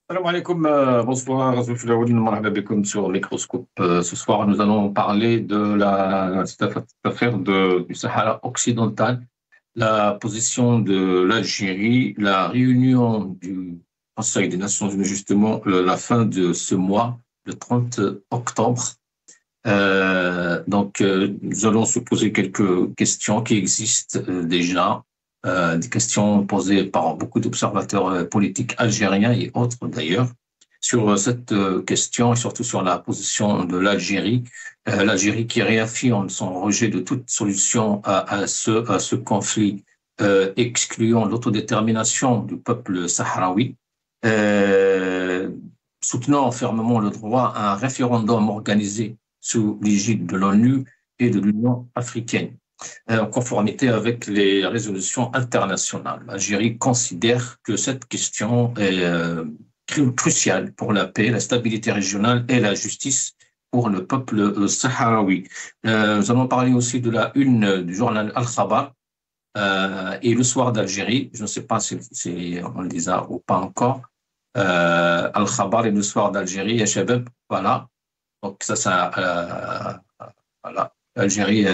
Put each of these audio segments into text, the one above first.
Salam alaikum, bonsoir, marhaba bikoum sur Microscope. Ce soir, nous allons parler de cette affaire du Sahara occidental, la position de l'Algérie, la réunion du Conseil des Nations Unies, justement, la fin de ce mois, le 30 octobre. Nous allons se poser quelques questions qui existent déjà, des questions posées par beaucoup d'observateurs politiques algériens et autres d'ailleurs, sur cette question et surtout sur la position de l'Algérie. L'Algérie qui réaffirme son rejet de toute solution à ce conflit, excluant l'autodétermination du peuple sahraoui, euh, soutenant fermement le droit à un référendum organisé sous l'égide de l'ONU et de l'Union africaine, en conformité avec les résolutions internationales. L'Algérie considère que cette question est cruciale pour la paix, la stabilité régionale et la justice pour le peuple sahraoui. Nous allons parler aussi de la une du journal Al-Khabar et le soir d'Algérie. Je ne sais pas si on le disait ou pas encore. Al-Khabar et le soir d'Algérie, et Shabab, voilà. Donc voilà, l'Algérie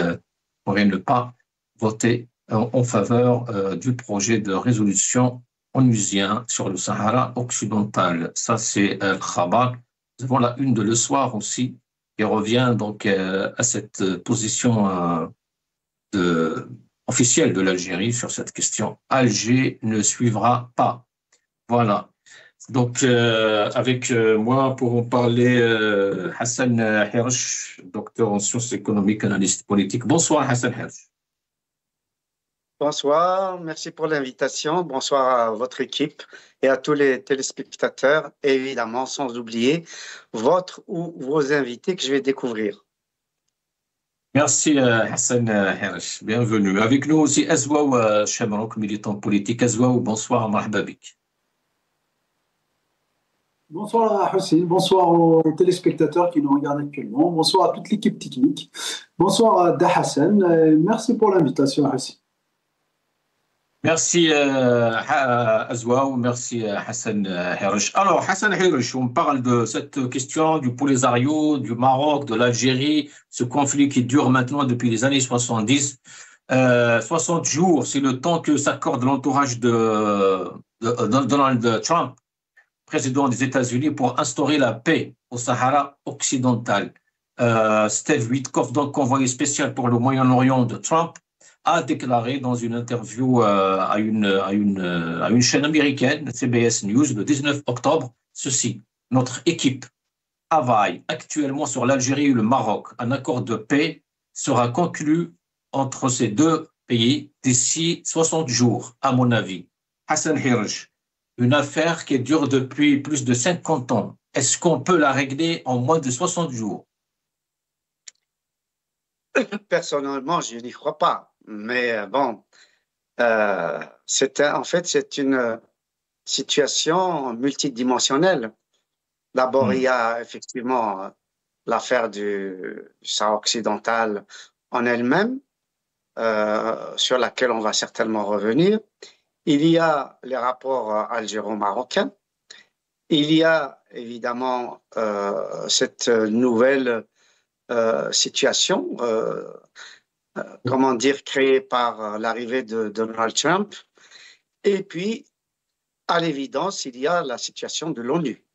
pourrait ne pas voter en faveur du projet de résolution onusien sur le Sahara occidental. Ça, c'est Khabar. Nous avons la une de Le Soir aussi, qui revient donc à cette position officielle de l'Algérie sur cette question. Alger ne suivra pas. Voilà. Donc, avec moi, pour en parler, Hassan Hirsch, docteur en sciences économiques, analyste politique. Bonsoir, Hassan Hirsch. Bonsoir, merci pour l'invitation. Bonsoir à votre équipe et à tous les téléspectateurs. Et évidemment, sans oublier votre ou vos invités que je vais découvrir. Merci, Hassan Hirsch. Bienvenue. Avec nous aussi, Azwaou Shamrouk, militant politique. Azwaou, bonsoir, marhaba bik. Bonsoir Hussein, bonsoir aux téléspectateurs qui nous regardent actuellement, bonsoir à toute l'équipe technique, bonsoir à Dahassan, merci pour l'invitation Hussein. Merci Azwaou, merci Hassan Hirsch. Alors Hassan Hirsch, on parle de cette question du Polisario, du Maroc, de l'Algérie, ce conflit qui dure maintenant depuis les années 70. 60 jours, c'est le temps que s'accorde l'entourage de Donald Trump, président des États-Unis, pour instaurer la paix au Sahara occidental. Steve Witkoff, donc envoyé spécial pour le Moyen-Orient de Trump, a déclaré dans une interview à une chaîne américaine, CBS News, le 19 octobre, ceci: notre équipe travaille actuellement sur l'Algérie et le Maroc. Un accord de paix sera conclu entre ces deux pays d'ici 60 jours, à mon avis. Hassan Hirsch, une affaire qui dure depuis plus de 50 ans. Est-ce qu'on peut la régler en moins de 60 jours? Personnellement, je n'y crois pas. Mais bon, en fait, c'est une situation multidimensionnelle. D'abord, il y a effectivement l'affaire du Sahara occidental en elle-même, sur laquelle on va certainement revenir. Il y a les rapports algéro-marocains. Il y a évidemment cette nouvelle situation, comment dire, créée par l'arrivée de Donald Trump. Et puis, à l'évidence, il y a la situation de l'ONU,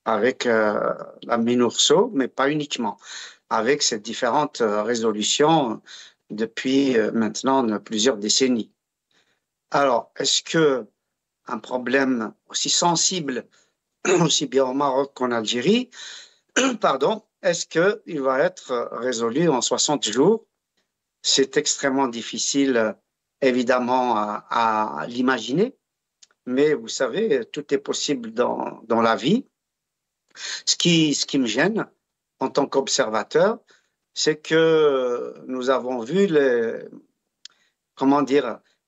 avec la MINURSO, mais pas uniquement, avec ces différentes résolutions depuis maintenant plusieurs décennies. Alors, est-ce que un problème aussi sensible, aussi bien au Maroc qu'en Algérie, pardon, est-ce qu'il va être résolu en 60 jours? C'est extrêmement difficile, évidemment, à l'imaginer, mais vous savez, tout est possible dans la vie. Ce qui me gêne en tant qu'observateur, c'est que nous avons vu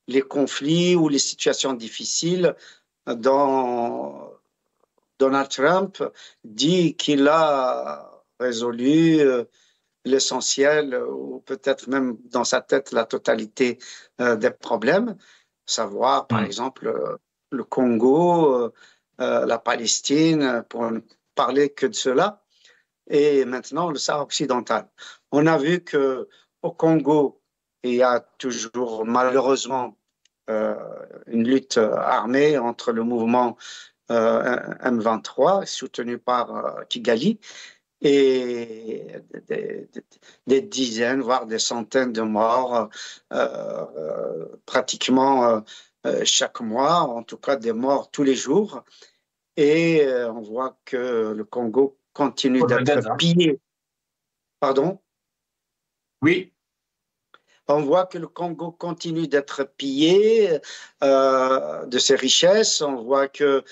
les conflits ou les situations difficiles dont Donald Trump dit qu'il a résolu l'essentiel, ou peut-être même dans sa tête la totalité des problèmes, savoir par exemple le Congo, la Palestine, pour ne parler que de cela, et maintenant le Sahara occidental. On a vu qu'au Congo, il y a toujours malheureusement une lutte armée entre le mouvement M23, soutenu par Kigali, et des dizaines, voire des centaines de morts pratiquement chaque mois, en tout cas des morts tous les jours. Et on voit que le Congo continue d'être pillé. Pardon? Oui. On voit que le Congo continue d'être pillé de ses richesses. On voit que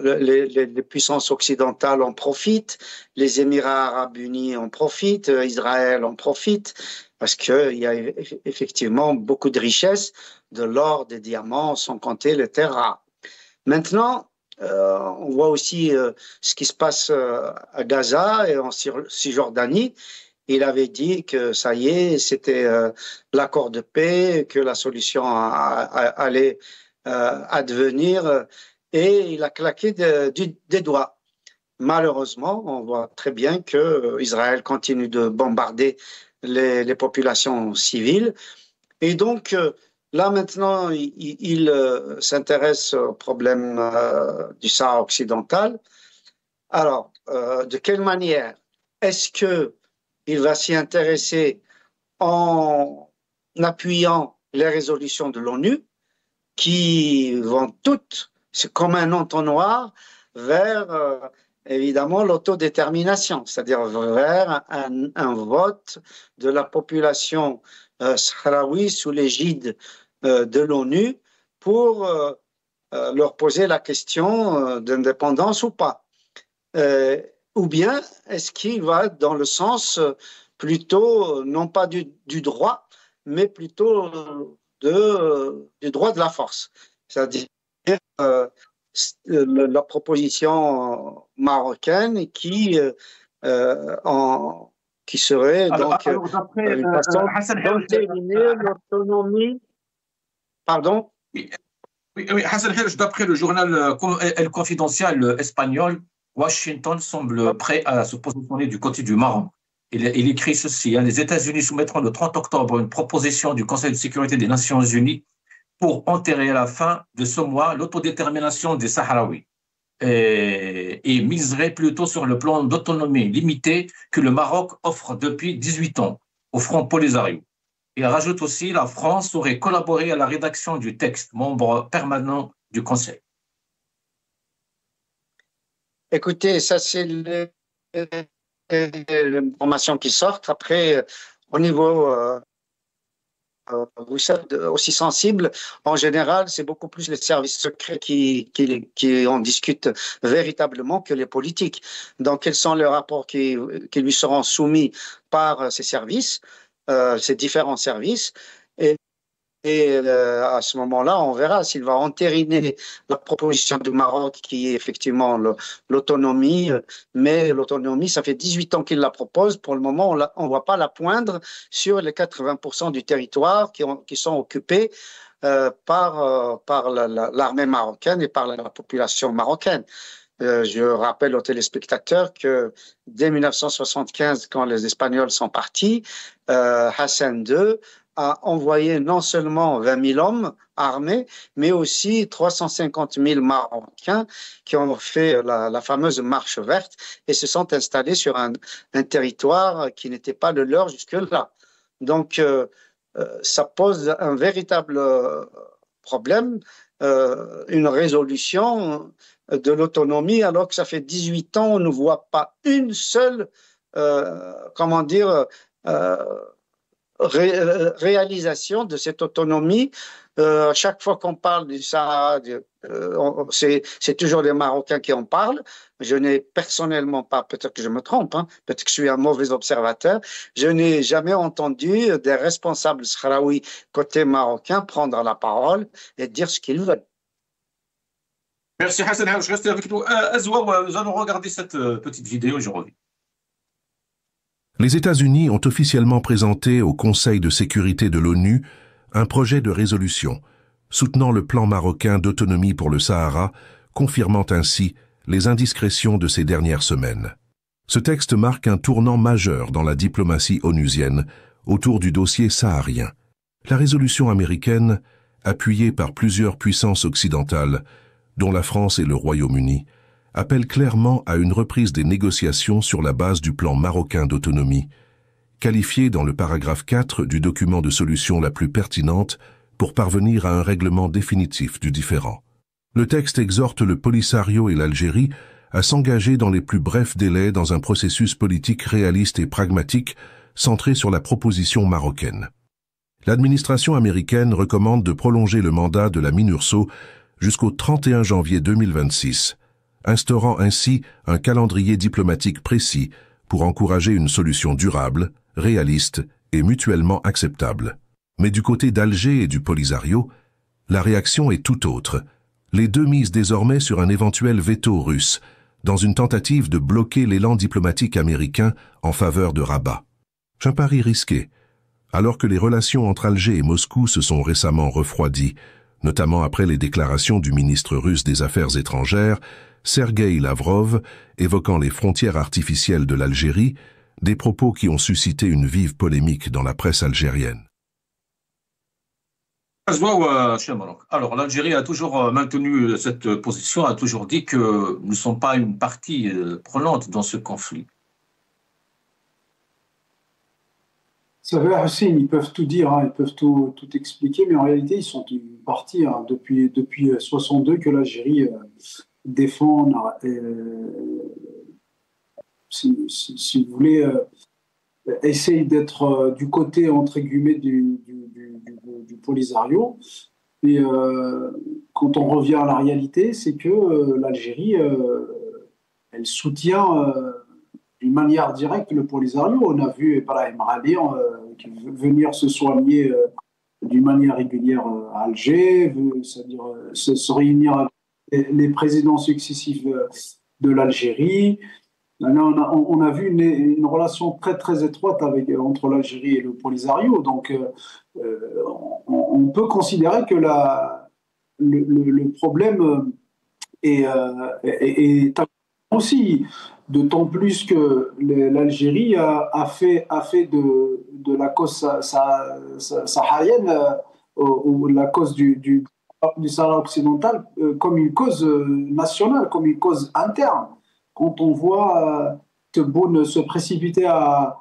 les puissances occidentales en profitent, les Émirats arabes unis en profitent, Israël en profite, parce qu'il y a effectivement beaucoup de richesses, de l'or, des diamants, sans compter les terres rares. Maintenant, on voit aussi ce qui se passe à Gaza et en Cisjordanie. Il avait dit que ça y est, c'était l'accord de paix, que la solution allait advenir, et il a claqué des doigts. Malheureusement, on voit très bien que Israël continue de bombarder les populations civiles. Et donc, là maintenant, il s'intéresse au problème du Sahara occidental. Alors, de quelle manière est-ce qu'il va s'y intéresser en appuyant les résolutions de l'ONU qui vont toutes, c'est comme un entonnoir, vers évidemment l'autodétermination, c'est-à-dire vers un vote de la population sahraoui sous l'égide de l'ONU pour leur poser la question d'indépendance ou pas. Ou bien est-ce qu'il va dans le sens plutôt, non pas du droit, mais plutôt du droit de la force, c'est-à-dire la proposition marocaine qui serait donc une façon d'entériner l'autonomie. Pardon? Oui, Hassan Hirsch, d'après le journal El Confidencial espagnol, Washington semble prêt à se positionner du côté du Maroc. Il écrit ceci, les États-Unis soumettront le 30 octobre une proposition du Conseil de sécurité des Nations Unies pour enterrer à la fin de ce mois l'autodétermination des Sahraouis et miserait plutôt sur le plan d'autonomie limitée que le Maroc offre depuis 18 ans au Front Polisario. Il rajoute aussi la France aurait collaboré à la rédaction du texte, membre permanent du Conseil. Écoutez, ça c'est l'information qui sort. Après, au niveau vous savez, aussi sensible, en général, c'est beaucoup plus les services secrets qui en discutent véritablement que les politiques. Donc, quels sont les rapports qui lui seront soumis par ces services, ces différents services, et à ce moment-là, on verra s'il va entériner la proposition du Maroc qui est effectivement l'autonomie. Mais l'autonomie, ça fait 18 ans qu'il la propose. Pour le moment, on ne voit pas la poindre sur les 80% du territoire qui sont occupés par l'armée marocaine et par la population marocaine. Je rappelle aux téléspectateurs que dès 1975, quand les Espagnols sont partis, Hassan II a envoyé non seulement 20 000 hommes armés, mais aussi 350 000 Marocains qui ont fait la fameuse marche verte et se sont installés sur un territoire qui n'était pas le leur jusque-là. Donc, ça pose un véritable problème, une résolution de l'autonomie, alors que ça fait 18 ans, on ne voit pas une seule, réalisation de cette autonomie. Chaque fois qu'on parle du Sahara, c'est toujours les Marocains qui en parlent. Je n'ai personnellement pas, peut-être que je me trompe, peut-être que je suis un mauvais observateur, je n'ai jamais entendu des responsables sahraouis côté marocain prendre la parole et dire ce qu'ils veulent. Merci Hassan, je reste avec nous. Azwa, nous allons regarder cette petite vidéo aujourd'hui. Les États-Unis ont officiellement présenté au Conseil de sécurité de l'ONU un projet de résolution soutenant le plan marocain d'autonomie pour le Sahara confirmant ainsi les indiscrétions de ces dernières semaines. Ce texte marque un tournant majeur dans la diplomatie onusienne autour du dossier saharien. La résolution américaine, appuyée par plusieurs puissances occidentales, dont la France et le Royaume-Uni, appelle clairement à une reprise des négociations sur la base du plan marocain d'autonomie, qualifié dans le paragraphe 4 du document de solution la plus pertinente pour parvenir à un règlement définitif du différend. Le texte exhorte le Polisario et l'Algérie à s'engager dans les plus brefs délais dans un processus politique réaliste et pragmatique centré sur la proposition marocaine. L'administration américaine recommande de prolonger le mandat de la MINURSO jusqu'au 31 janvier 2026, instaurant ainsi un calendrier diplomatique précis pour encourager une solution durable, réaliste et mutuellement acceptable. Mais du côté d'Alger et du Polisario, la réaction est tout autre. Les deux misent désormais sur un éventuel veto russe, dans une tentative de bloquer l'élan diplomatique américain en faveur de Rabat. Un pari risqué, alors que les relations entre Alger et Moscou se sont récemment refroidies, notamment après les déclarations du ministre russe des Affaires étrangères, Sergueï Lavrov, évoquant les frontières artificielles de l'Algérie, des propos qui ont suscité une vive polémique dans la presse algérienne. Alors, l'Algérie a toujours maintenu cette position, a toujours dit que nous ne sommes pas une partie prenante dans ce conflit. Ça veut dire aussi, ils peuvent tout dire, ils peuvent tout expliquer, mais en réalité, ils sont une partie depuis 1962 que l'Algérie défend, si vous voulez, essaye d'être du côté, entre guillemets, du Polisario. Et quand on revient à la réalité, c'est que l'Algérie, elle soutient d'une manière directe le Polisario. On a vu Ibrahim Rali venir se soigner d'une manière régulière à Alger, c'est-à-dire se réunir avec les présidents successifs de l'Algérie. On a vu une relation très très étroite entre l'Algérie et le Polisario. Donc, on peut considérer que le problème est aussi, d'autant plus que l'Algérie a fait de la cause saharienne ou la cause du Sahara occidental comme une cause nationale, comme une cause interne. Quand on voit Tebboune se précipiter à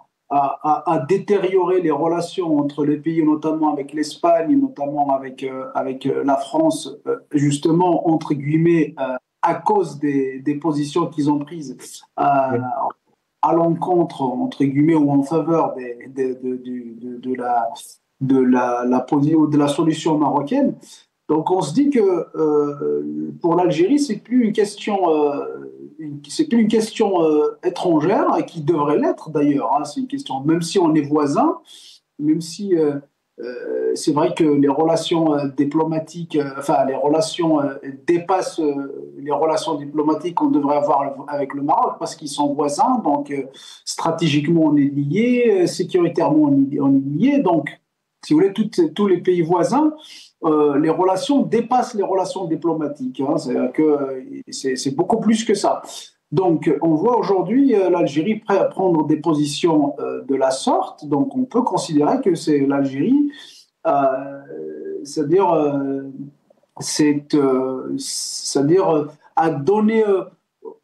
détériorer les relations entre les pays, notamment avec l'Espagne, notamment avec la France, justement, entre guillemets, à cause des positions qu'ils ont prises à l'encontre, entre guillemets, ou en faveur de la solution marocaine. Donc on se dit que pour l'Algérie, c'est plus une question étrangère, et qui devrait l'être d'ailleurs. C'est une question, même si on est voisins, même si c'est vrai que les relations diplomatiques, les relations dépassent les relations diplomatiques qu'on devrait avoir avec le Maroc, parce qu'ils sont voisins, donc stratégiquement on est liés, sécuritairement on est liés, donc si vous voulez, tous les pays voisins, les relations dépassent les relations diplomatiques. C'est-à-dire que c'est beaucoup plus que ça. Donc, on voit aujourd'hui l'Algérie prête à prendre des positions de la sorte. Donc, on peut considérer que c'est l'Algérie, c'est-à-dire à donner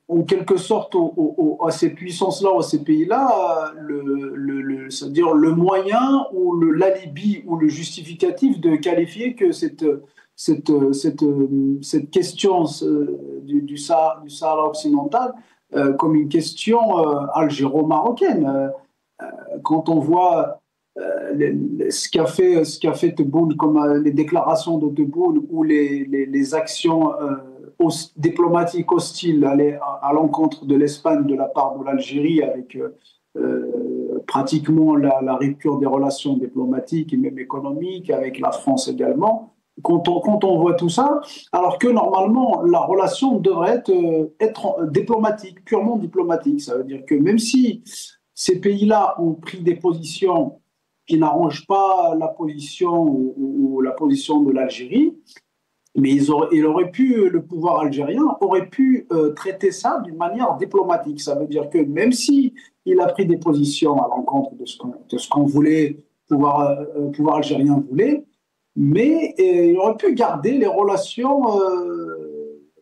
en quelque sorte à ces puissances-là, à ces pays-là, c'est-à-dire le moyen ou l'alibi ou le justificatif de qualifier que cette question du Sahara occidental comme une question algéro-marocaine. Quand on voit ce qu'a fait Tebboune, comme les déclarations de Tebboune ou les actions diplomatiques hostiles à l'encontre de l'Espagne de la part de l'Algérie, avec pratiquement la rupture des relations diplomatiques et même économiques avec la France également. Quand on voit tout ça, alors que normalement la relation devrait être diplomatique, purement diplomatique. Ça veut dire que même si ces pays-là ont pris des positions qui n'arrangent pas la position ou la position de l'Algérie, Mais le pouvoir algérien aurait pu traiter ça d'une manière diplomatique. Ça veut dire que même si il a pris des positions à l'encontre de ce qu'on voulait, pouvoir algérien voulait, mais il aurait pu garder les relations,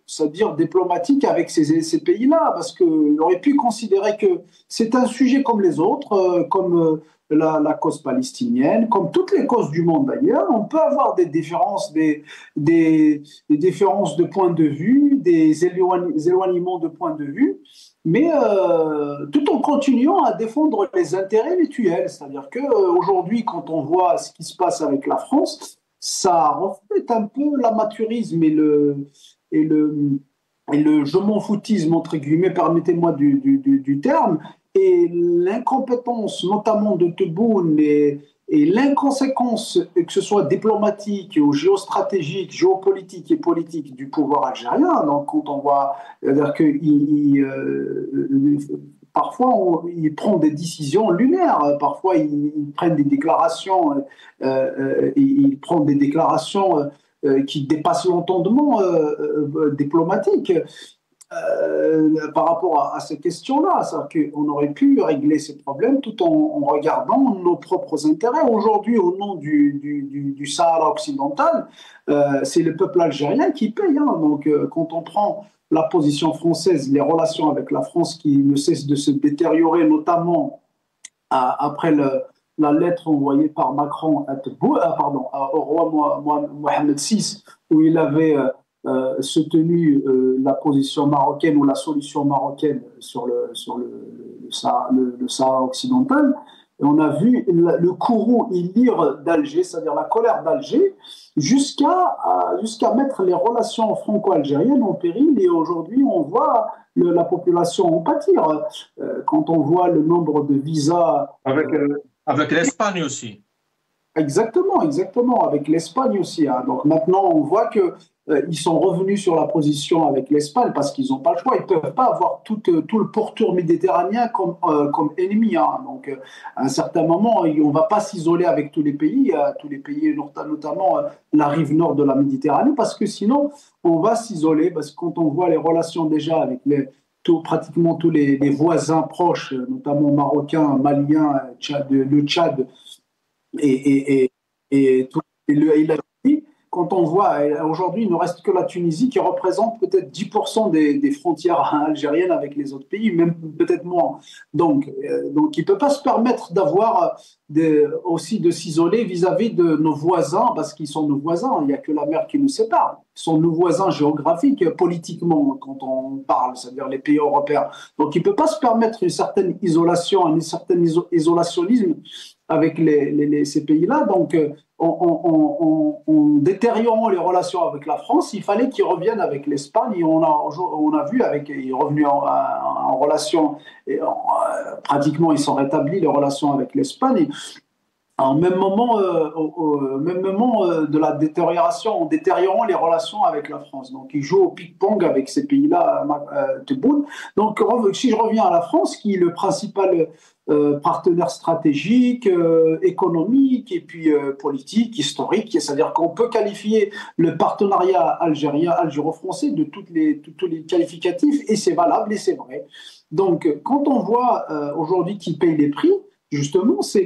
c'est-à-dire diplomatiques avec ces pays-là, parce qu'il aurait pu considérer que c'est un sujet comme les autres, comme la cause palestinienne, comme toutes les causes du monde d'ailleurs. On peut avoir des différences, des différences de point de vue, des éloignements de point de vue, mais tout en continuant à défendre les intérêts mutuels. C'est-à-dire qu'aujourd'hui, quand on voit ce qui se passe avec la France, ça reflète un peu l'amateurisme et le je m'en foutisme, entre guillemets, permettez-moi du terme, et l'incompétence notamment de Tebboune et l'inconséquence, que ce soit diplomatique ou géostratégique, géopolitique et politique du pouvoir algérien. Donc quand on voit, c'est-à-dire que parfois il prend des décisions lunaires, parfois il prend des déclarations, il prend des déclarations qui dépassent l'entendement diplomatique. Par rapport à ces questions-là, c'est-à-dire qu'on aurait pu régler ces problèmes tout en regardant nos propres intérêts. Aujourd'hui, au nom du Sahara occidental, c'est le peuple algérien qui paye. Hein. Donc, quand on prend la position française, les relations avec la France qui ne cessent de se détériorer, notamment après la lettre envoyée par Macron au roi Mohamed VI, où il avait soutenu la position marocaine ou la solution marocaine sur le Sahara occidental. Et on a vu le courroux illire d'Alger, c'est-à-dire la colère d'Alger, jusqu'à mettre les relations franco-algériennes en péril. Et aujourd'hui, on voit la population en pâtir. Quand on voit le nombre de visas... Avec l'Espagne aussi. Exactement, avec l'Espagne aussi. Hein. Donc maintenant, on voit qu'ils sont revenus sur la position avec l'Espagne parce qu'ils n'ont pas le choix. Ils ne peuvent pas avoir tout le pourtour méditerranéen comme ennemi. Hein. Donc à un certain moment, on ne va pas s'isoler avec tous les pays, notamment la rive nord de la Méditerranée, parce que sinon, on va s'isoler. Parce que quand on voit les relations déjà avec pratiquement tous les voisins proches, notamment marocains, maliens, le Tchad, et quand on voit, aujourd'hui, il ne reste que la Tunisie qui représente peut-être 10% des frontières algériennes avec les autres pays, même peut-être moins. Donc il ne peut pas se permettre aussi de s'isoler vis-à-vis de nos voisins, parce qu'ils sont nos voisins, il n'y a que la mer qui nous sépare. Ils sont nos voisins géographiques, politiquement, quand on parle, c'est-à-dire les pays européens. Donc il ne peut pas se permettre une certaine isolation, un certain isolationnisme avec ces pays-là. Donc, en détériorant les relations avec la France, il fallait qu'ils reviennent avec l'Espagne. Et on a vu, il est revenu en relation, pratiquement ils sont rétablis les relations avec l'Espagne. Au même moment de la détérioration, en détériorant les relations avec la France. Donc, ils jouent au ping-pong avec ces pays-là, Tebboune. Donc, si je reviens à la France, qui est le principal partenaire stratégique, économique et puis politique, historique, c'est-à-dire qu'on peut qualifier le partenariat algéro-français de tous les qualificatifs, et c'est valable et c'est vrai. Donc, quand on voit aujourd'hui qui paye les prix, justement, c'est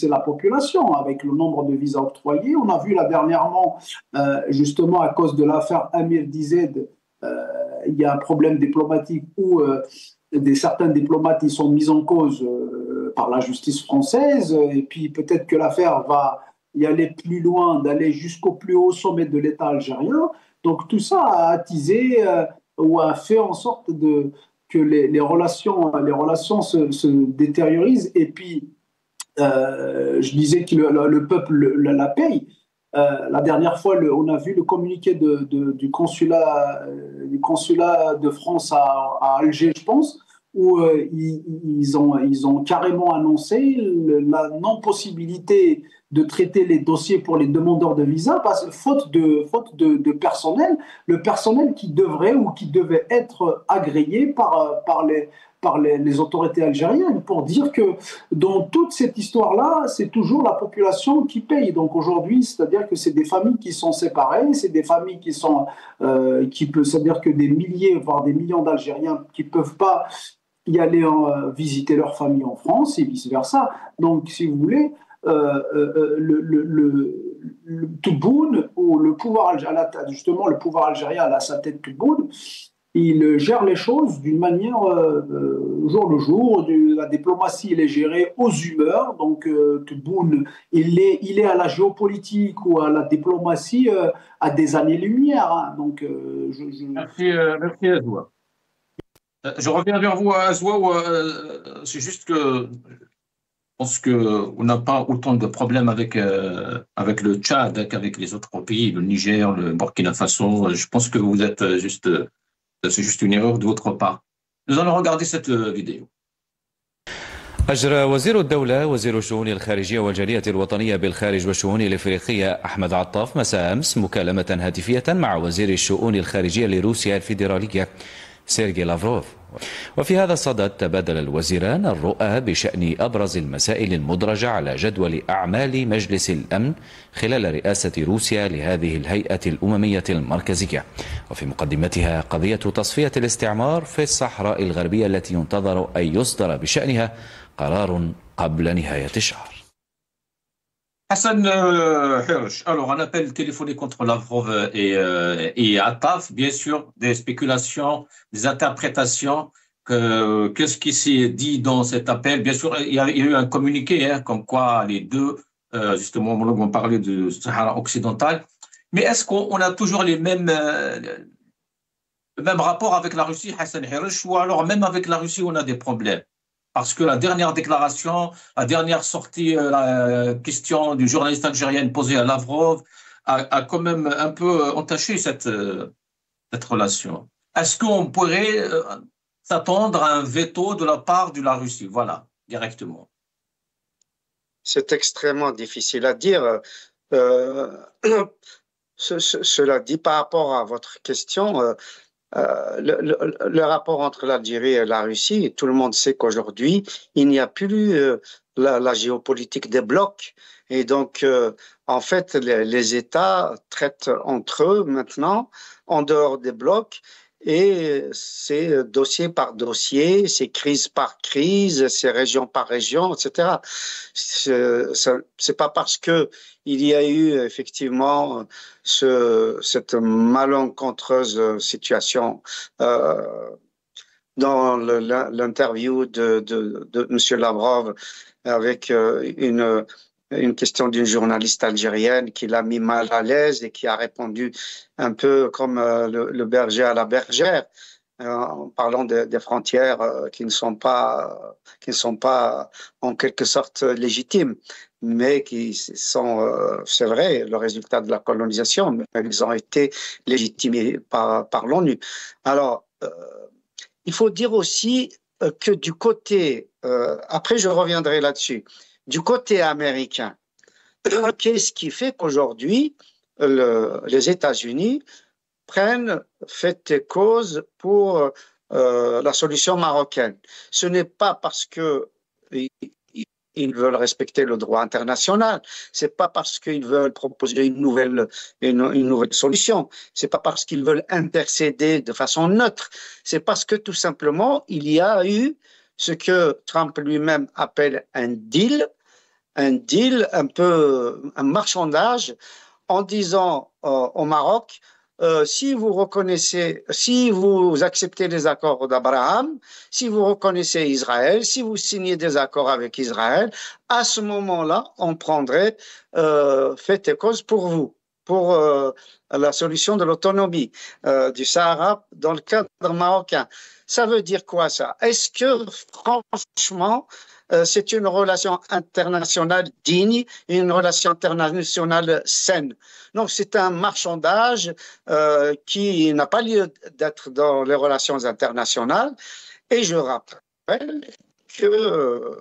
la population, avec le nombre de visas octroyés. On a vu là dernièrement, justement, à cause de l'affaire Amir Dized, il y a un problème diplomatique où certains diplomates ils sont mis en cause par la justice française, et puis peut-être que l'affaire va y aller plus loin, d'aller jusqu'au plus haut sommet de l'État algérien. Donc tout ça a attisé ou a fait en sorte que les relations se détériorisent. Et puis, je disais que le peuple la paye. La dernière fois, on a vu le communiqué du consulat de France à Alger, je pense, où ils ont carrément annoncé la non-possibilité de traiter les dossiers pour les demandeurs de visa, parce que faute de personnel, le personnel qui devrait ou qui devait être agréé par par les autorités algériennes pour dire que dans toute cette histoire-là, c'est toujours la population qui paye. Donc aujourd'hui, c'est-à-dire que c'est des familles qui sont séparées, c'est des familles qui sont, c'est-à-dire que des milliers, voire des millions d'Algériens qui ne peuvent pas y aller visiter leur famille en France et vice-versa. Donc, si vous voulez, le Tebboune, ou le pouvoir, justement, le pouvoir algérien à sa tête Tebboune, il gère les choses d'une manière jour le jour. La diplomatie, elle est gérée aux humeurs. Donc, Tebboune, il est à la géopolitique ou à la diplomatie à des années-lumière. Hein. Donc, merci Azoua. Je reviens vers vous, Azoua. C'est juste que je pense qu'on n'a pas autant de problèmes avec le Tchad qu'avec les autres pays, le Niger, le Burkina Faso. Je pense que vous êtes c'est juste une erreur de votre part. Nous allons regarder cette vidéo. أجرى وزير الدولة وزير الشؤون الخارجية والجالية الوطنية بالخارج والشؤون الإفريقية أحمد عطاف مساء أمس مكالمة هاتفية مع وزير الشؤون الخارجية لروسيا الفيدرالية سيرجي لافروف. وفي هذا الصدد تبادل الوزيران الرؤى بشأن أبرز المسائل المدرجة على جدول أعمال مجلس الأمن خلال رئاسة روسيا لهذه الهيئة الأممية المركزية، وفي مقدمتها قضية تصفية الاستعمار في الصحراء الغربية التي ينتظر أن يصدر بشأنها قرار قبل نهاية الشهر. Hassan Hirsch, alors un appel téléphonique contre Lavrov et Attaf, bien sûr, des spéculations, des interprétations, qu'est-ce qui s'est dit dans cet appel. Bien sûr, il y a eu un communiqué, hein, comme quoi les deux, justement, on parlait du Sahara occidental, mais est-ce qu'on a toujours le même rapport avec la Russie, Hassan Hirsch, ou alors même avec la Russie, on a des problèmes? Parce que la dernière déclaration, la dernière sortie, la question du journaliste algérien posée à Lavrov a quand même un peu entaché cette relation. Est-ce qu'on pourrait s'attendre à un veto de la part de la Russie? Voilà, directement. C'est extrêmement difficile à dire. Cela dit, par rapport à votre question, le rapport entre l'Algérie et la Russie, tout le monde sait qu'aujourd'hui, il n'y a plus la géopolitique des blocs. Et donc, en fait, les États traitent entre eux maintenant, en dehors des blocs, et c'est dossier par dossier, c'est crise par crise, c'est région par région, etc. C'est pas parce que il y a eu effectivement cette malencontreuse situation dans l'interview de M. Lavrov avec une question d'une journaliste algérienne qui l'a mis mal à l'aise et qui a répondu un peu comme le berger à la bergère, en parlant des frontières qui ne sont pas en quelque sorte légitimes, mais qui sont, c'est vrai, le résultat de la colonisation, mais ils ont été légitimés par l'ONU. Alors, il faut dire aussi que du côté, après je reviendrai là-dessus, du côté américain, qu'est-ce qui fait qu'aujourd'hui, les États-Unis prennent fait et cause pour la solution marocaine? Ce n'est pas parce que ils veulent respecter le droit international, c'est pas parce qu'ils veulent proposer une nouvelle solution, c'est pas parce qu'ils veulent intercéder de façon neutre, c'est parce que tout simplement il y a eu ce que Trump lui-même appelle un deal, un peu un marchandage, en disant au Maroc, si vous acceptez les accords d'Abraham, si vous reconnaissez Israël, si vous signez des accords avec Israël, à ce moment-là, on prendrait fait et cause pour vous, pour la solution de l'autonomie du Sahara dans le cadre marocain. Ça veut dire quoi ça? Est-ce que franchement, c'est une relation internationale digne et une relation internationale saine? Donc, c'est un marchandage qui n'a pas lieu d'être dans les relations internationales. Et je rappelle que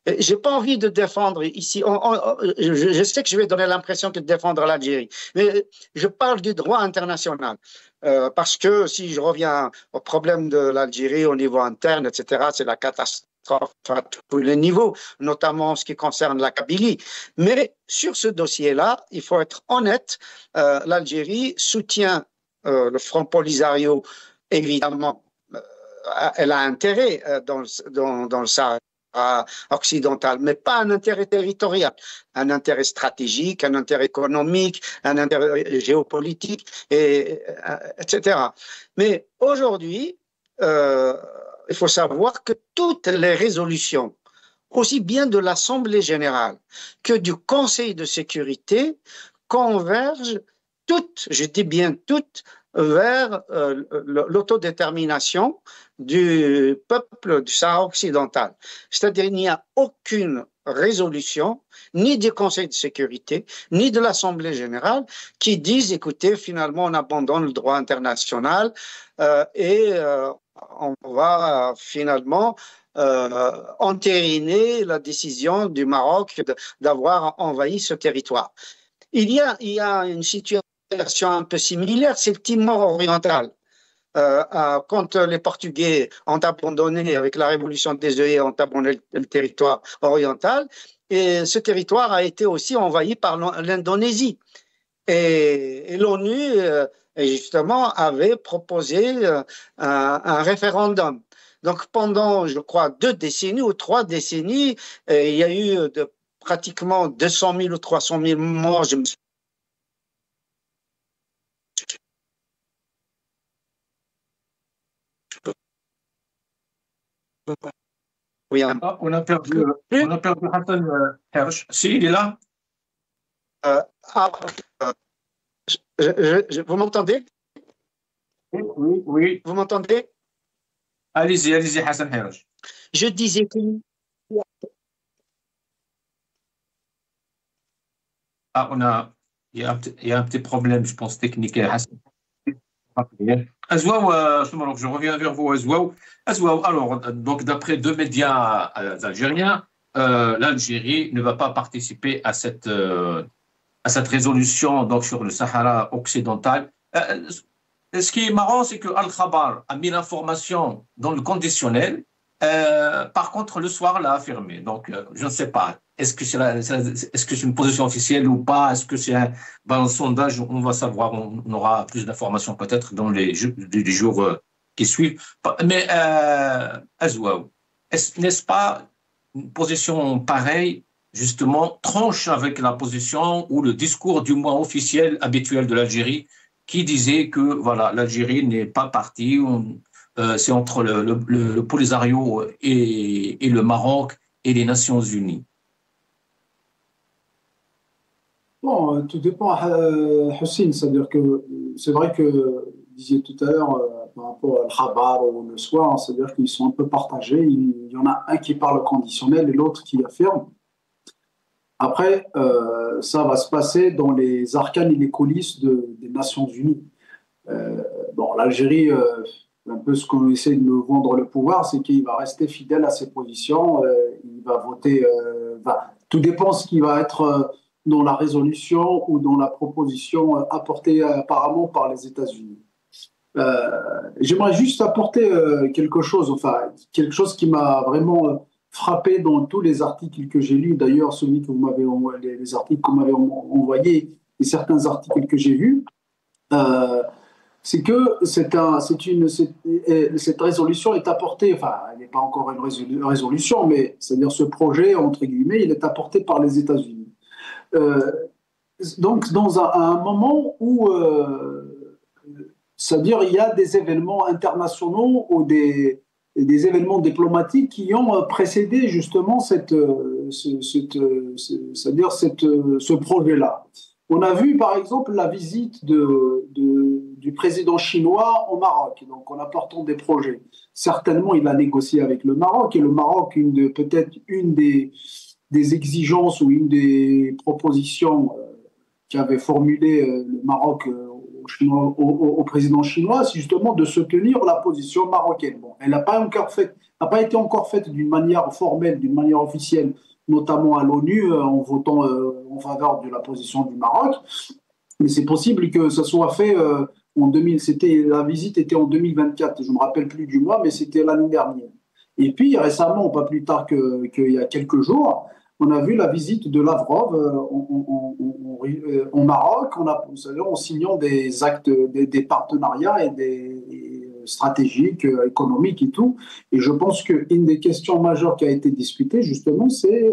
j'ai pas envie de défendre ici. Je sais que je vais donner l'impression de défendre l'Algérie, mais je parle du droit international. Parce que si je reviens au problème de l'Algérie au niveau interne, etc., c'est la catastrophe à tous les niveaux, notamment en ce qui concerne la Kabylie. Mais sur ce dossier-là, il faut être honnête, l'Algérie soutient le Front Polisario, évidemment. Elle a intérêt dans le Sahara occidental, mais pas un intérêt territorial, un intérêt stratégique, un intérêt économique, un intérêt géopolitique, etc. Mais aujourd'hui, il faut savoir que toutes les résolutions, aussi bien de l'Assemblée générale que du Conseil de sécurité, convergent toutes, je dis bien toutes, vers l'autodétermination du peuple du Sahara occidental. C'est-à-dire qu'il n'y a aucune résolution, ni du Conseil de sécurité, ni de l'Assemblée générale, qui disent, écoutez, finalement, on abandonne le droit international et on va finalement entériner la décision du Maroc d'avoir envahi ce territoire. Il y a une situation un peu similaire, c'est le Timor oriental. Quand les Portugais ont abandonné, avec la révolution des œillets, ont abandonné le territoire oriental, et ce territoire a été aussi envahi par l'Indonésie. Et l'ONU, justement, avait proposé un référendum. Donc pendant, je crois, 2 décennies ou 3 décennies, il y a eu pratiquement 200 000 ou 300 000 morts, je me souviens. Oui, on a perdu Hassan Hersh. Si, il est là. Vous m'entendez? Oui, oui. Vous m'entendez? Allez-y, Hassan Hersh. Je disais que... Il y a un petit problème, je pense, technique. Azouaou, je reviens vers vous, Azouaou. Alors, donc, d'après 2 médias algériens, l'Algérie ne va pas participer à cette résolution donc, sur le Sahara occidental. Ce qui est marrant, c'est que Al-Khabar a mis l'information dans le conditionnel. Par contre, le soir, l'a affirmé. Donc, je ne sais pas. Est-ce que c'est une position officielle ou pas? Est-ce que c'est un sondage? On va savoir. On aura plus d'informations peut-être dans les jours qui suivent. Mais, Azouaou, n'est-ce pas une position pareille, justement, tranche avec la position ou le discours du moins officiel habituel de l'Algérie qui disait que voilà, l'Algérie n'est pas partie, c'est entre le Polisario et le Maroc et les Nations Unies. Bon, tout dépend, Hussein, c'est-à-dire que c'est vrai que, vous disiez tout à l'heure, par rapport à Al-Khabar ou le soir, c'est-à-dire qu'ils sont un peu partagés. Il y en a un qui parle au conditionnel et l'autre qui affirme. Après, ça va se passer dans les arcanes et les coulisses des Nations Unies. Bon, l'Algérie, un peu ce qu'on essaie de nous vendre le pouvoir, c'est qu'il va rester fidèle à ses positions. Il va voter. Tout dépend ce qui va être dans la résolution ou dans la proposition apportée apparemment par les États-Unis. J'aimerais juste apporter quelque chose qui m'a vraiment frappé dans tous les articles que j'ai lus. D'ailleurs, celui que vous m'avez envoyé, les articles que vous m'avez envoyés et certains articles que j'ai vus, c'est que cette résolution est apportée, enfin, elle n'est pas encore une résolution, mais c'est-à-dire ce projet, entre guillemets, il est apporté par les États-Unis. Donc, dans un moment où, c'est-à-dire, il y a des événements internationaux ou des événements diplomatiques qui ont précédé justement ce projet-là. On a vu, par exemple, la visite du président chinois au Maroc, donc en apportant des projets. Certainement, il a négocié avec le Maroc, et le Maroc, peut-être une des exigences ou une des propositions qu'avait formulé le Maroc au président chinois, c'est justement de soutenir la position marocaine. Bon, elle n'a pas encore fait n'a pas été encore faite d'une manière formelle, d'une manière officielle, notamment à l'ONU, en votant en faveur de la position du Maroc. Mais c'est possible que ça soit fait en 2000. La visite était en 2024, je ne me rappelle plus du mois, mais c'était l'année dernière. Et puis récemment, pas plus tard qu'il y a quelques jours, on a vu la visite de Lavrov au Maroc, en signant des actes, des partenariats et des stratégiques, économiques et tout. Et je pense qu'une des questions majeures qui a été discutée, justement, c'est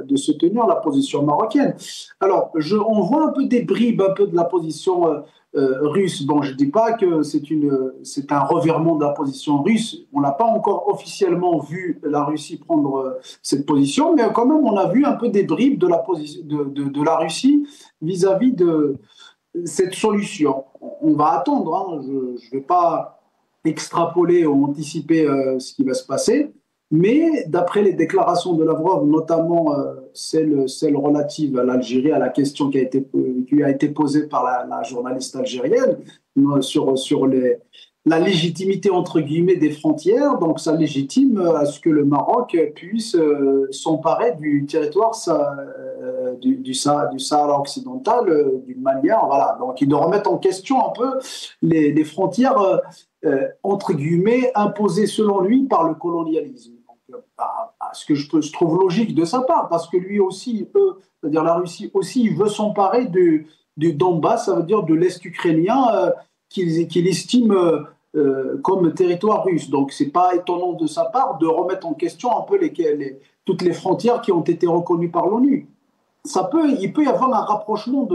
de se tenir la position marocaine. Alors, on voit un peu des bribes, un peu de la position russe. Bon, je ne dis pas que c'est un revirement de la position russe. On n'a pas encore officiellement vu la Russie prendre cette position, mais quand même, on a vu un peu des bribes de la Russie vis-à-vis de cette solution. On va attendre, hein. Je ne vais pas extrapoler ou anticiper ce qui va se passer, mais d'après les déclarations de Lavrov, notamment celle relative à l'Algérie, à la question qui a été posée par la journaliste algérienne sur la légitimité entre guillemets des frontières, donc ça légitime à ce que le Maroc puisse s'emparer du territoire du Sahara occidental d'une manière, voilà. Donc ils doivent remettre en question un peu les frontières entre guillemets imposées selon lui par le colonialisme. Donc, ce que je trouve logique de sa part, parce que lui aussi, c'est-à-dire la Russie aussi, il veut s'emparer du Donbass, ça veut dire de l'Est ukrainien qu'il estime comme territoire russe. Donc, ce n'est pas étonnant de sa part de remettre en question un peu toutes les frontières qui ont été reconnues par l'ONU. Il peut y avoir un rapprochement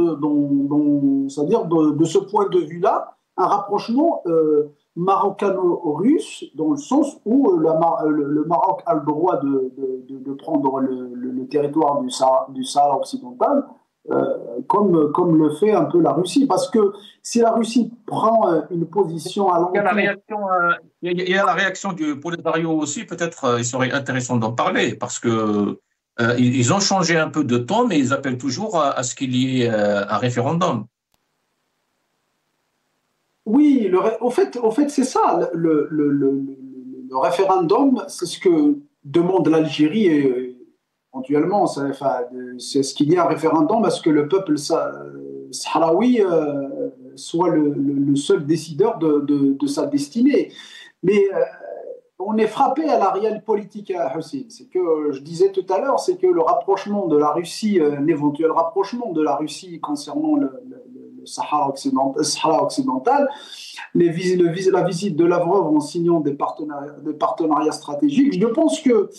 c'est-à-dire de ce point de vue-là, un rapprochement maroccano-russe, dans le sens où le Maroc a le droit de prendre le territoire du Sahara occidental, comme le fait un peu la Russie. Parce que si la Russie prend une position à l'encontre... Il y a la réaction du Polisario aussi, peut-être il serait intéressant d'en parler, parce que ils ont changé un peu de ton, mais ils appellent toujours à ce qu'il y ait un référendum. Oui, au fait c'est ça. Le référendum, c'est ce que demande l'Algérie et éventuellement, c'est ce qu'il y ait un référendum, parce que le peuple sahraoui soit le seul décideur de sa destinée. Mais on est frappé à la réelle politique à Hussein. C'est que je disais tout à l'heure, c'est que le rapprochement de la Russie, l'éventuel rapprochement de la Russie concernant le Sahara occidental, la visite de Lavrov en signant des partenariats stratégiques. Je pense que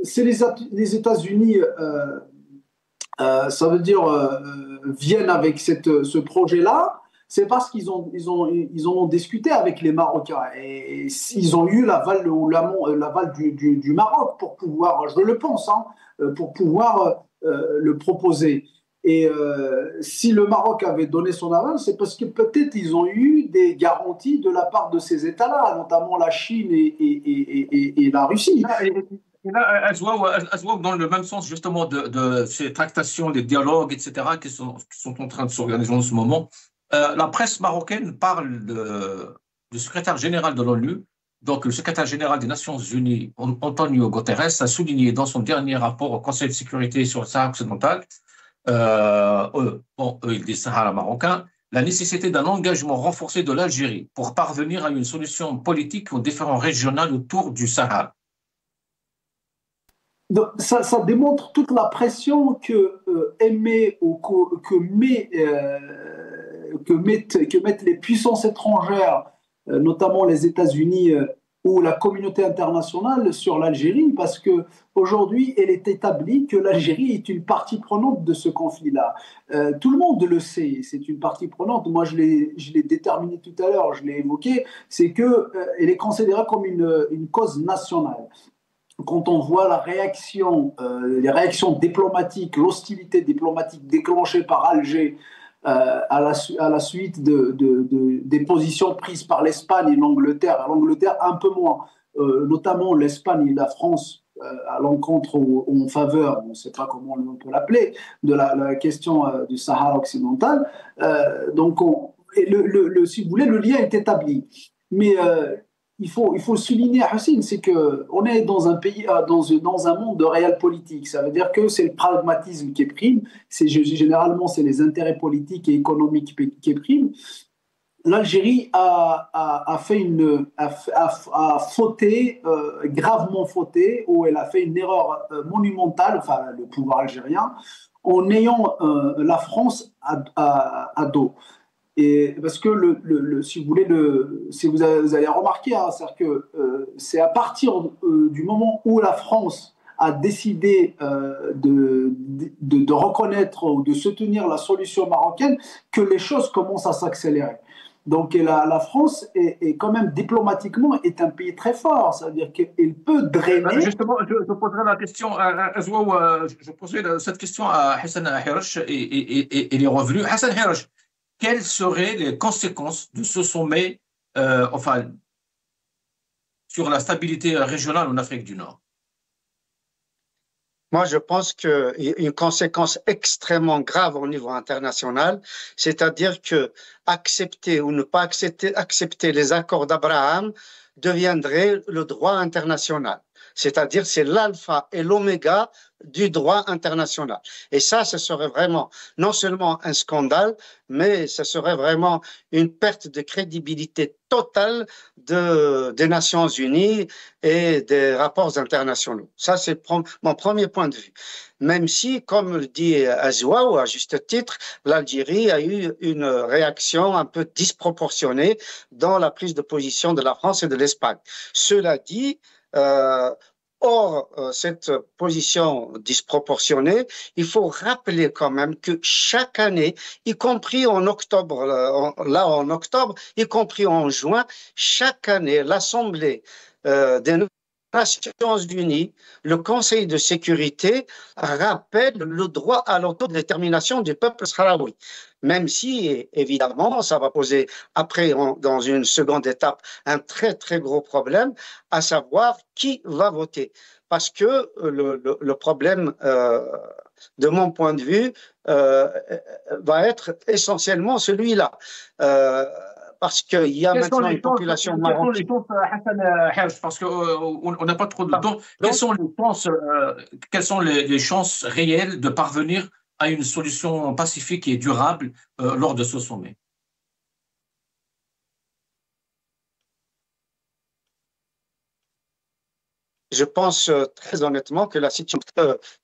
c'est les États-Unis, ça veut dire, viennent avec ce projet-là. C'est parce qu'ils en ont discuté avec les Marocains et ils ont eu l'aval du Maroc pour pouvoir, je le pense, pour pouvoir le proposer. Et si le Maroc avait donné son aval, c'est parce que peut-être ils ont eu des garanties de la part de ces États-là, notamment la Chine et la Russie. Et là, Azouaou, dans le même sens justement de ces tractations, les dialogues, etc., qui sont en train de s'organiser en ce moment, la presse marocaine parle du secrétaire général de l'ONU. Donc, le secrétaire général des Nations Unies, Antonio Guterres, a souligné dans son dernier rapport au Conseil de sécurité sur le Sahara occidental, il dit Sahara marocain, la nécessité d'un engagement renforcé de l'Algérie pour parvenir à une solution politique aux différends régionaux autour du Sahara. Donc, ça démontre toute la pression que mettent les puissances étrangères, notamment les États-Unis ou la communauté internationale sur l'Algérie, parce qu'aujourd'hui, elle est établie que l'Algérie est une partie prenante de ce conflit-là. Tout le monde le sait, c'est une partie prenante. Moi, je l'ai déterminé tout à l'heure, je l'ai évoqué, c'est qu'elle est considérée comme une cause nationale. Quand on voit les réactions diplomatiques, l'hostilité diplomatique déclenchée par Alger à la suite des positions prises par l'Espagne et l'Angleterre un peu moins, notamment l'Espagne et la France à l'encontre ou en faveur, on ne sait pas comment on peut l'appeler, de la question du Sahara occidental. Donc, si vous voulez, le lien est établi. Mais il faut souligner, Hussein, c'est qu'on est dans un pays, dans un monde de réel politique. Ça veut dire que c'est le pragmatisme qui prime. Généralement, c'est les intérêts politiques et économiques qui priment. L'Algérie a fauté, gravement fauté, ou elle a fait une erreur monumentale, enfin le pouvoir algérien, en ayant la France à dos. Et parce que si vous voulez, si vous allez remarquer, hein, c'est-à-dire que c'est à partir du moment où la France a décidé de reconnaître ou de soutenir la solution marocaine que les choses commencent à s'accélérer. Donc la France est quand même diplomatiquement est un pays très fort, c'est-à-dire qu'elle peut drainer. Justement, je poserai la question à Azwaou, je poserai cette question à Hassan Hiroche et il est revenu. Hassan Hiroche, quelles seraient les conséquences de ce sommet enfin, sur la stabilité régionale en Afrique du Nord? Moi, je pense qu'une conséquence extrêmement grave au niveau international, c'est-à-dire que accepter ou ne pas accepter les accords d'Abraham deviendrait le droit international. C'est-à-dire, c'est l'alpha et l'oméga du droit international. Et ça, ce serait vraiment non seulement un scandale, mais ce serait vraiment une perte de crédibilité totale des Nations Unies et des rapports internationaux. Ça, c'est mon premier point de vue. Même si, comme le dit Azwaou, à juste titre, l'Algérie a eu une réaction un peu disproportionnée dans la prise de position de la France et de l'Espagne. Cela dit, Or, cette position disproportionnée, il faut rappeler quand même que chaque année, y compris en octobre, en octobre, y compris en juin, chaque année, l'Assemblée des Nations Unies, le Conseil de sécurité rappelle le droit à l'autodétermination du peuple sahraoui. Même si, évidemment, ça va poser après, dans une seconde étape, un très, très gros problème, à savoir qui va voter. Parce que le problème, de mon point de vue, va être essentiellement celui-là. Parce qu'il y a maintenant une population marocaine. Parce qu'on n'a pas trop de temps. Quelles sont les chances réelles de parvenir à une solution pacifique et durable lors de ce sommet? Je pense très honnêtement que la situation,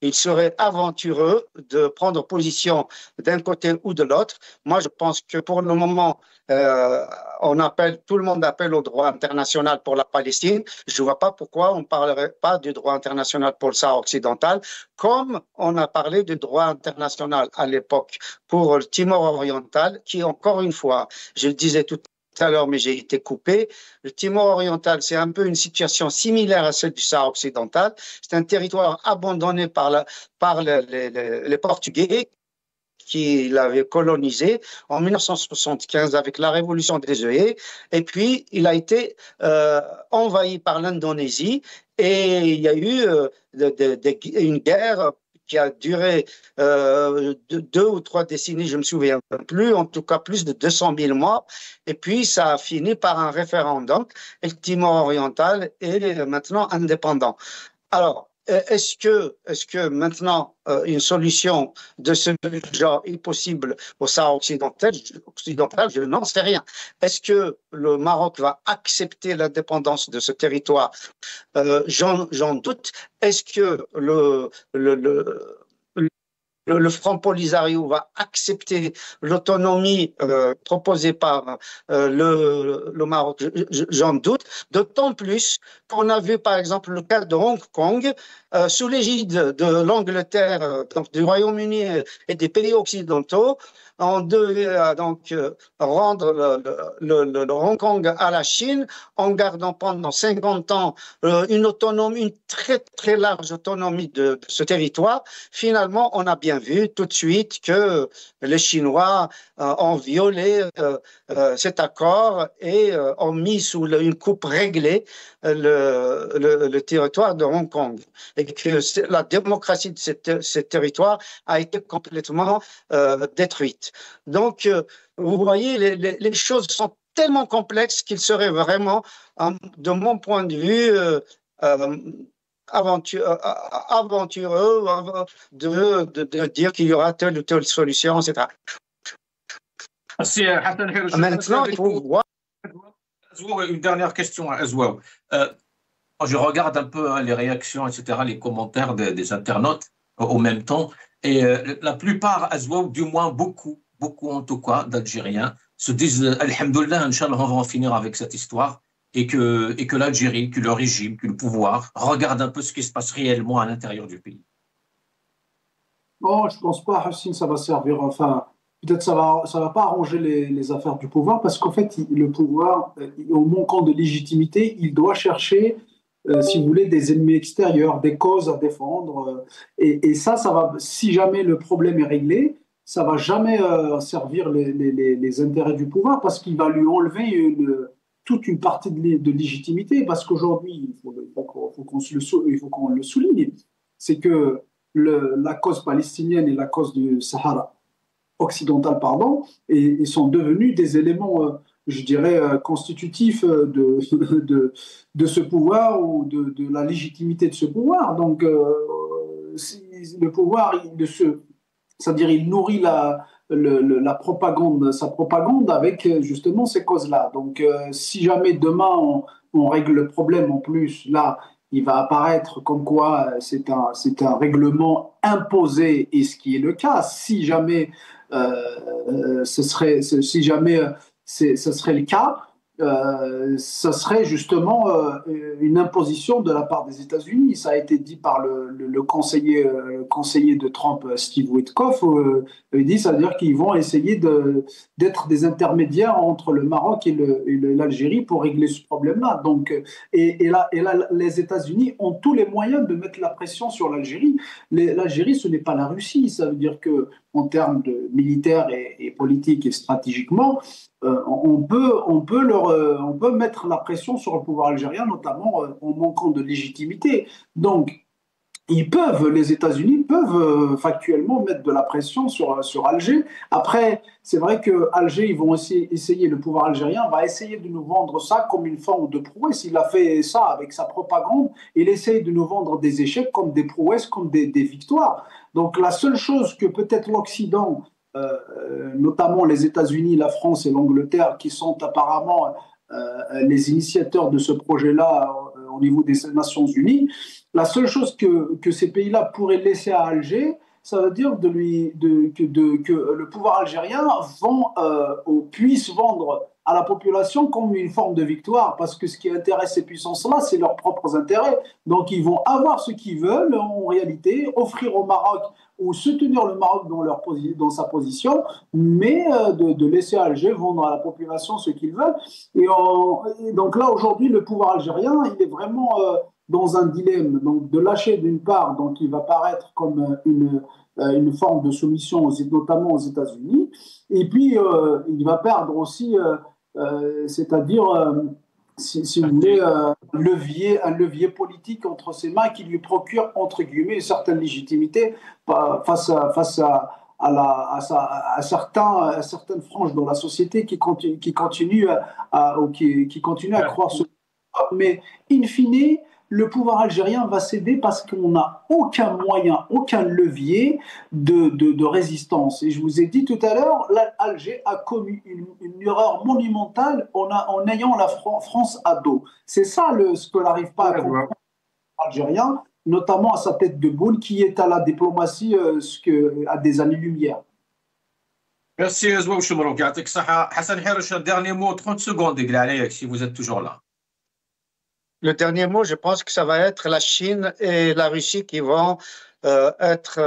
il serait aventureux de prendre position d'un côté ou de l'autre. Moi, je pense que pour le moment, tout le monde appelle au droit international pour la Palestine. Je ne vois pas pourquoi on ne parlerait pas du droit international pour le Sahara occidental, comme on a parlé du droit international à l'époque pour le Timor oriental, qui, encore une fois, je le disais tout à l'heure, mais j'ai été coupé. Le Timor oriental, c'est un peu une situation similaire à celle du Sahara occidental. C'est un territoire abandonné par les Portugais qui l'avaient colonisé en 1975 avec la révolution des œillets. Et puis, il a été envahi par l'Indonésie et il y a eu une guerre qui a duré 2 ou 3 décennies, je ne me souviens plus, en tout cas plus de 200 000 mois. Et puis, ça a fini par un référendum et le Timor oriental est maintenant indépendant. Alors, est-ce que maintenant une solution de ce genre est possible au Sahara occidental? Je n'en sais rien. Est-ce que le Maroc va accepter l'indépendance de ce territoire? J'en doute. Est-ce que le Front Polisario va accepter l'autonomie proposée par le Maroc? J'en doute, d'autant plus qu'on a vu par exemple le cas de Hong Kong sous l'égide de l'Angleterre, donc du Royaume-Uni et des pays occidentaux. On devait donc rendre le Hong Kong à la Chine en gardant pendant 50 ans une autonomie, une très très large autonomie de ce territoire. Finalement, on a bien vu tout de suite que les Chinois ont violé cet accord et ont mis sous une coupe réglée le territoire de Hong Kong. Et que la démocratie de ce territoire a été complètement détruite. Donc, vous voyez, les choses sont tellement complexe qu'il serait vraiment, de mon point de vue, aventureux de dire qu'il y aura telle ou telle solution, etc. Merci, Hassan Hirosh. Maintenant, il faut voir. Une dernière question à Azouaou. Je regarde un peu les réactions, etc., les commentaires des internautes au même temps. Et la plupart, Azouaou, du moins beaucoup en tout cas d'Algériens, se disent Alhamdoulilah, Inch'Allah, on va en finir avec cette histoire. Et que l'Algérie, que le régime, que le pouvoir regarde un peu ce qui se passe réellement à l'intérieur du pays. Non, je ne pense pas, Hassine, ça va servir. Enfin, peut-être ça va pas arranger les affaires du pouvoir parce qu'en fait, le pouvoir, au manquant de légitimité, il doit chercher, si vous voulez, des ennemis extérieurs, des causes à défendre. Et ça va, si jamais le problème est réglé, ça va jamais servir les intérêts du pouvoir parce qu'il va lui enlever toute une partie de légitimité, parce qu'aujourd'hui, il faut qu'on le souligne, c'est que la cause palestinienne et la cause du Sahara occidental, et sont devenus des éléments, je dirais, constitutifs de ce pouvoir ou de la légitimité de ce pouvoir. Donc, le pouvoir, c'est-à-dire, il nourrit sa propagande avec justement ces causes-là. Donc, si jamais demain on règle le problème en plus, là, il va apparaître comme quoi c'est un règlement imposé, et ce qui est le cas. Si jamais ce serait le cas, ce serait justement une imposition de la part des États-Unis. Ça a été dit par le conseiller de Trump, Steve Witkoff. Il dit, ça veut dire qu'ils vont essayer d'être des intermédiaires entre le Maroc et l'Algérie pour régler ce problème-là. Donc, et là, les États-Unis ont tous les moyens de mettre la pression sur l'Algérie. L'Algérie, ce n'est pas la Russie. Ça veut dire que, en termes de militaire et politique et stratégiquement, on peut mettre la pression sur le pouvoir algérien, notamment en manquant de légitimité. Donc, les États-Unis peuvent factuellement mettre de la pression sur Alger. Après, c'est vrai que Alger, ils vont essayer, le pouvoir algérien va essayer de nous vendre ça comme une forme de prouesse. Il a fait ça avec sa propagande. Il essaye de nous vendre des échecs comme des prouesses, comme des victoires. Donc, la seule chose que peut-être l'Occident, notamment les États-Unis, la France et l'Angleterre, qui sont apparemment les initiateurs de ce projet-là au niveau des Nations Unies, la seule chose que ces pays-là pourraient laisser à Alger, ça veut dire que le pouvoir algérien puisse vendre à la population comme une forme de victoire, parce que ce qui intéresse ces puissances-là, c'est leurs propres intérêts. Donc ils vont avoir ce qu'ils veulent en réalité, offrir au Maroc ou soutenir le Maroc dans sa position, mais de laisser Alger vendre à la population ce qu'ils veulent. Et donc là, aujourd'hui, le pouvoir algérien, il est vraiment dans un dilemme, donc de lâcher d'une part, donc il va paraître comme une forme de soumission, notamment aux États-Unis, et puis il va perdre aussi, c'est-à-dire, si vous voulez, un levier politique entre ses mains qui lui procure, entre guillemets, une certaine légitimité face à certaines franges dans la société qui continuent à croire ce. Mais in fine, le pouvoir algérien va céder parce qu'on n'a aucun moyen, aucun levier de résistance. Et je vous ai dit tout à l'heure, Alger a commis une erreur monumentale en ayant la France à dos. C'est ça ce que n'arrive pas à comprendre l'Algérien, notamment à sa tête de boule qui est à la diplomatie à des années-lumière. Merci, Azouaou Choumarouk. Hassan Hirosh, un dernier mot, 30 secondes, si vous êtes toujours là. Le dernier mot, je pense que ça va être la Chine et la Russie qui vont être,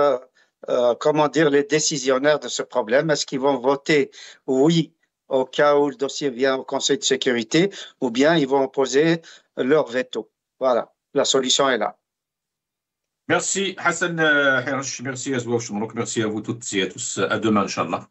les décisionnaires de ce problème. Est-ce qu'ils vont voter oui au cas où le dossier vient au Conseil de sécurité, ou bien ils vont opposer leur veto? Voilà, la solution est là. Merci Hassan Hirosh, merci Azouaou Choumarouk, merci à vous toutes et à tous. À demain, Inch'Allah.